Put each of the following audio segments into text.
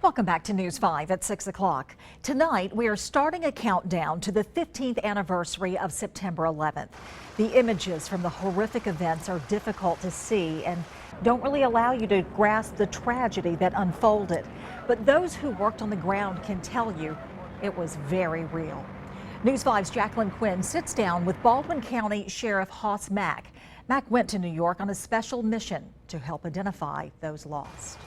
Welcome back to News 5 at 6 o'clock. Tonight, we are starting a countdown to the 15th anniversary of September 11th. The images from the horrific events are difficult to see and don't really allow you to grasp the tragedy that unfolded. But those who worked on the ground can tell you it was very real. News 5's Jacqueline Quinn sits down with Baldwin County Sheriff Hoss Mack. Mack went to New York on a special mission to help identify those lost.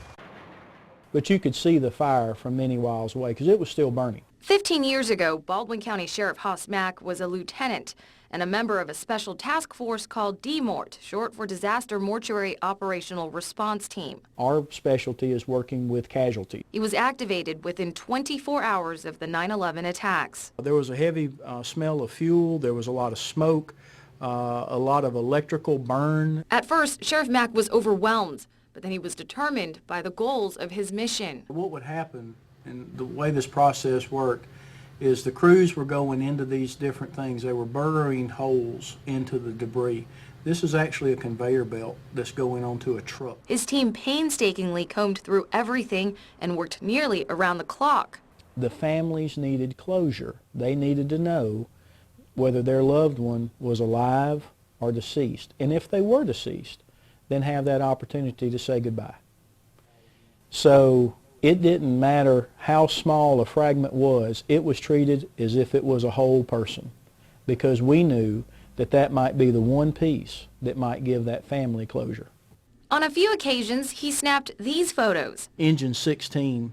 But you could see the fire from many miles away because it was still burning. 15 years ago, Baldwin County Sheriff Hoss Mack was a lieutenant and a member of a special task force called DMORT, short for Disaster Mortuary Operational Response Team. Our specialty is working with casualties. He was activated within 24 hours of the 9/11 attacks. There was a heavy smell of fuel, there was a lot of smoke, a lot of electrical burn. At first, Sheriff Mack was overwhelmed, but then he was determined by the goals of his mission. What would happen, and the way this process worked, is the crews were going into these different things. They were burrowing holes into the debris. This is actually a conveyor belt that's going onto a truck. His team painstakingly combed through everything and worked nearly around the clock. The families needed closure. They needed to know whether their loved one was alive or deceased. And if they were deceased, then have that opportunity to say goodbye. So it didn't matter how small a fragment was, it was treated as if it was a whole person, because we knew that that might be the one piece that might give that family closure. On a few occasions, he snapped these photos. Engine 16,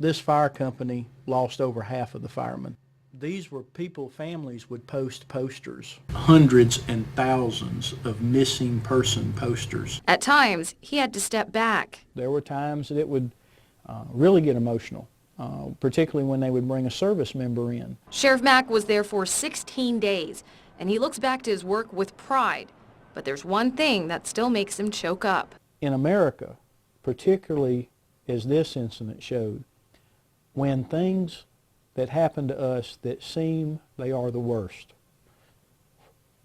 this fire company lost over half of the firemen. These were people, families would post posters, hundreds and thousands of missing person posters. At times, he had to step back. There were times that it would really get emotional, particularly when they would bring a service member in. Sheriff Mack was there for 16 days, and he looks back to his work with pride. But there's one thing that still makes him choke up. In America, particularly as this incident showed, when things that happen to us that seem they are the worst,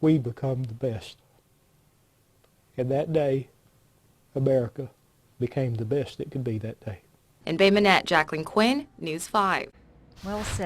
we become the best. And that day, America became the best it could be that day. In Bay Minette, Jacqueline Quinn, News 5. Well said.